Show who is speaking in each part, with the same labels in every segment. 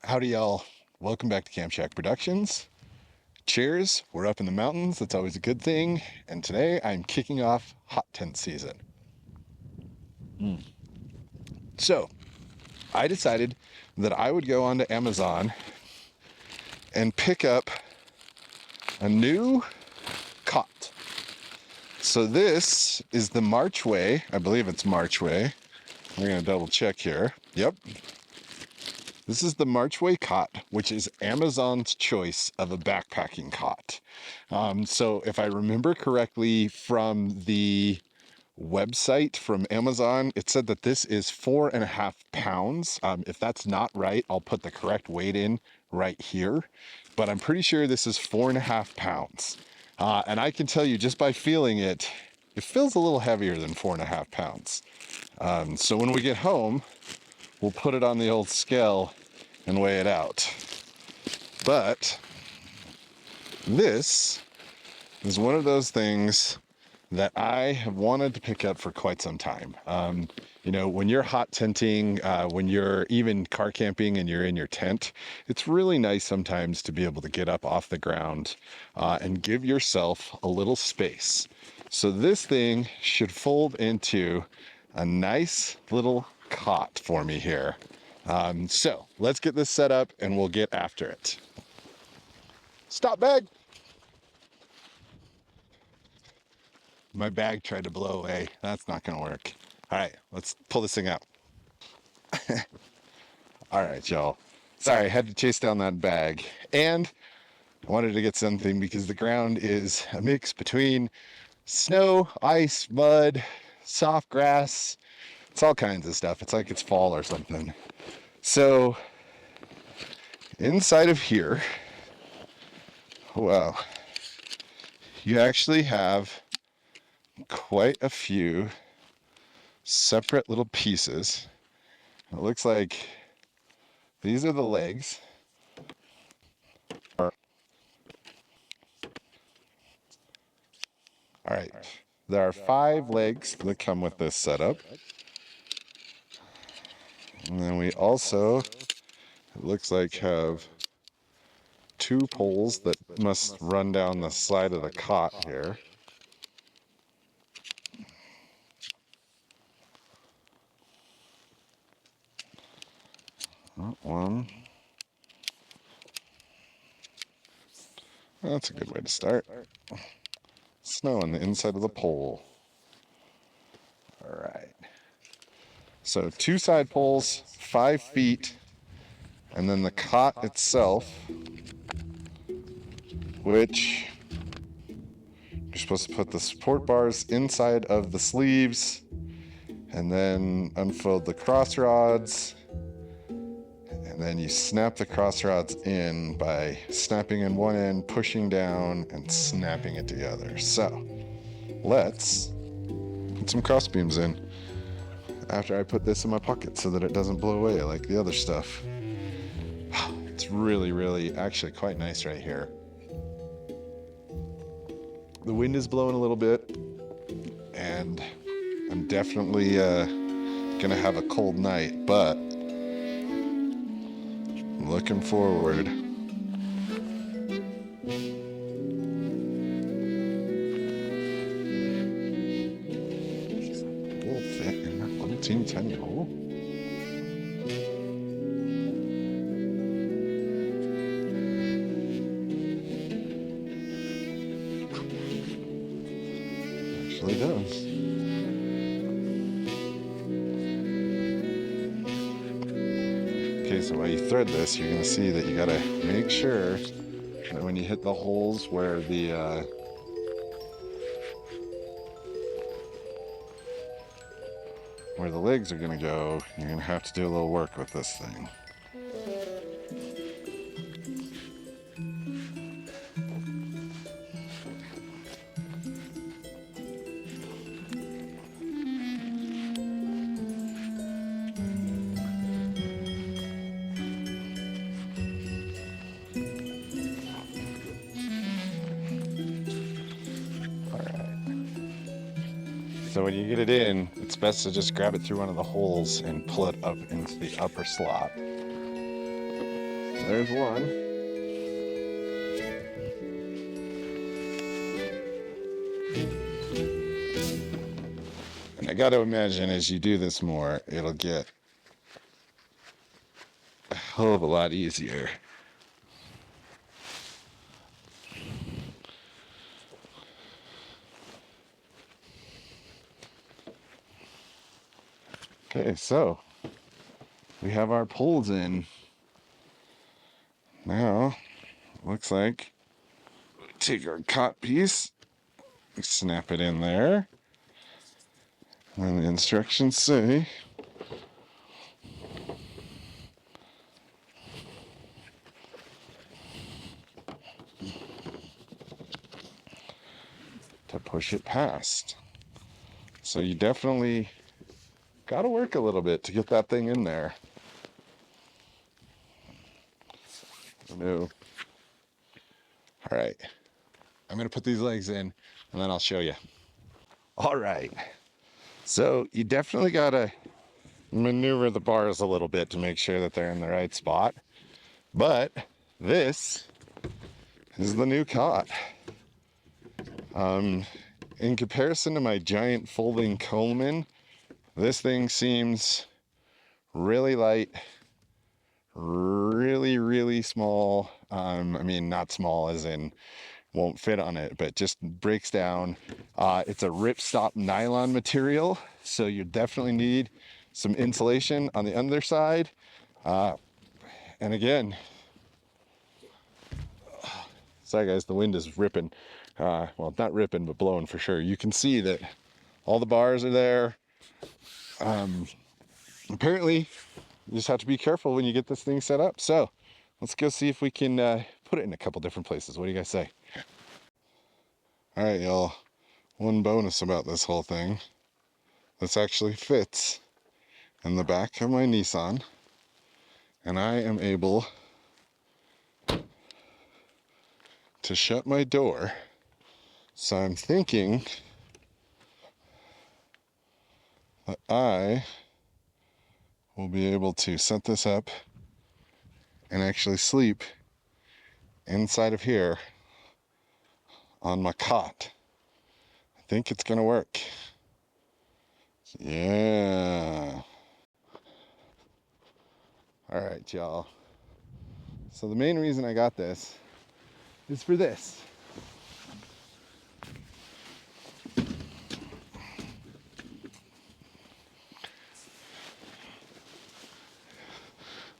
Speaker 1: Howdy, y'all. Welcome back to Camp Shack Productions. Cheers. We're up in the mountains. That's always a good thing. And today I'm kicking off hot tent season. So I decided that I would go onto Amazon and pick up a new cot. So this is the Marchway. I believe it's Marchway. We're going to double check here. Yep. This is the Marchway Cot, which is Amazon's choice of a backpacking cot. So if I remember correctly from the website from Amazon, it said that this is 4.5 pounds. If that's not right, I'll put the correct weight in right here. But I'm pretty sure this is 4.5 pounds. And I can tell you just by feeling it, it feels a little heavier than 4.5 pounds. So when we get home, we'll put it on the old scale and weigh it out. But this is one of those things that I have wanted to pick up for quite some time. When you're hot tenting, when you're even car camping and you're in your tent, it's really nice sometimes to be able to get up off the ground and give yourself a little space. So this thing should fold into a nice little cot for me here. So let's get this set up and we'll get after it. Stop, bag. My bag tried to blow away. That's not gonna work. All right, let's pull this thing out. All right, y'all. Sorry, I had to chase down that bag. And I wanted to get something because the ground is a mix between snow, ice, mud, soft grass. It's all kinds of stuff. It's like it's fall or something. So inside of here, wow, you actually have quite a few separate little pieces. It looks like these are the legs. All right, there are 5 legs that come with this setup. And then we also, it looks like, have 2 poles that must run down the side of the cot here. One. That's a good way to start. Snow on the inside of the pole. All right. So 2 side poles, 5 feet, and then the cot itself, which you're supposed to put the support bars inside of the sleeves and then unfold the cross rods. And then you snap the cross rods in by snapping in one end, pushing down, and snapping it together. So let's put some cross beams in after I put this in my pocket so that it doesn't blow away like the other stuff. It's really actually quite nice right here. The wind is blowing a little bit, and I'm definitely gonna have a cold night, but I'm looking forward. Will fit in that little teeny tiny hole. Actually does. Okay, so while you thread this, you're gonna see that you gotta make sure that when you hit the holes where the legs are gonna go, you're gonna have to do a little work with this thing. So when you get it in, it's best to just grab it through one of the holes and pull it up into the upper slot. There's one. And I got to imagine as you do this more, it'll get a hell of a lot easier. Okay, so we have our poles in. Now, looks like we take our cot piece, snap it in there, and the instructions say to push it past. So you definitely got to work a little bit to get that thing in there. No. All right. I'm going to put these legs in and then I'll show you. All right. So you definitely got to maneuver the bars a little bit to make sure that they're in the right spot. But this is the new cot. In comparison to my giant folding Coleman, this thing seems really light, really small. I mean, not small as in won't fit on it, but just breaks down. It's a ripstop nylon material, so you definitely need some insulation on the underside. And again, sorry guys, the wind is ripping. Well, not ripping, but blowing for sure. You can see that all the bars are there. Apparently, you just have to be careful when you get this thing set up. So let's go see if we can put it in a couple different places. What do you guys say? All right, y'all. One bonus about this whole thing. This actually fits in the back of my Nissan. And I am able to shut my door. So I'm thinking that I will be able to set this up and actually sleep inside of here on my cot. I think it's gonna work. Yeah. All right, y'all. So the main reason I got this is for this.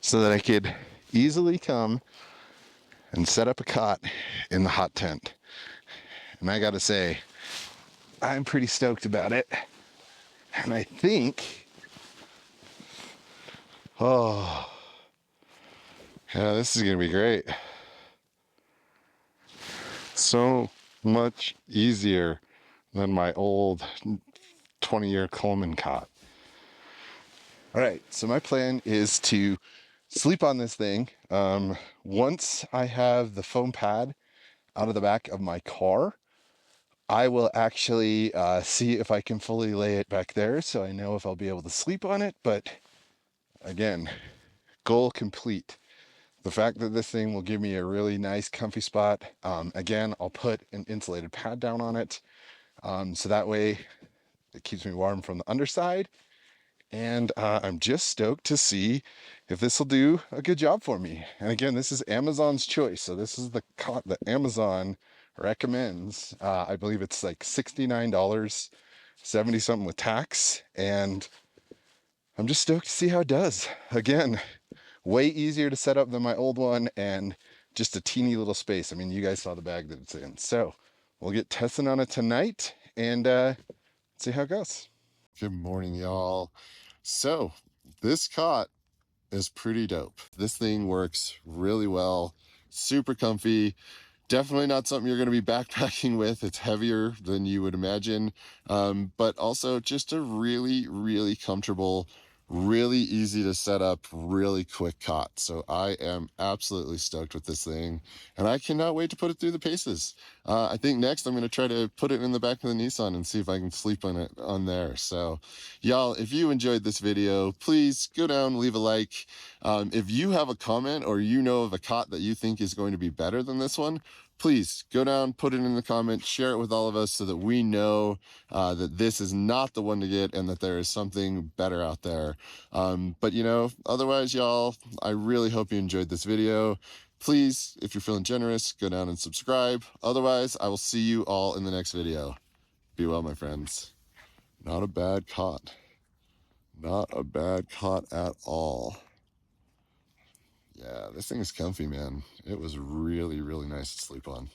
Speaker 1: So that I could easily come and set up a cot in the hot tent. And I gotta say, I'm pretty stoked about it. And I think, oh, yeah, this is gonna be great. So much easier than my old 20-year Coleman cot. All right, so my plan is to sleep on this thing. Once I have the foam pad out of the back of my car, I will actually see if I can fully lay it back there so I know if I'll be able to sleep on it. But again, goal complete. The fact that this thing will give me a really nice comfy spot. Again, I'll put an insulated pad down on it. So that way it keeps me warm from the underside. And I'm just stoked to see if this will do a good job for me. And again, this is Amazon's choice. So this is the cot that Amazon recommends. I believe it's like $69, 70 something with tax. And I'm just stoked to see how it does. Again, way easier to set up than my old one and just a teeny little space. I mean, you guys saw the bag that it's in. So we'll get testing on it tonight and see how it goes. Good morning, y'all. So this cot is pretty dope. This thing works really well, super comfy. Definitely not something you're going to be backpacking with. It's heavier than you would imagine, but also just a really comfortable, really easy to set up, really quick cot. So I am absolutely stoked with this thing, and I cannot wait to put it through the paces. I think next I'm going to try to put it in the back of the Nissan and see if I can sleep on it on there. So y'all, if you enjoyed this video, please go down, leave a like. If you have a comment or you know of a cot that you think is going to be better than this one, please go down, put it in the comments, share it with all of us so that we know that this is not the one to get and that there is something better out there. But you know, otherwise, y'all, I really hope you enjoyed this video. Please, if you're feeling generous, go down and subscribe. Otherwise, I will see you all in the next video. Be well, my friends. Not a bad cot. Not a bad cot at all. Yeah, this thing is comfy, man. It was really, really nice to sleep on.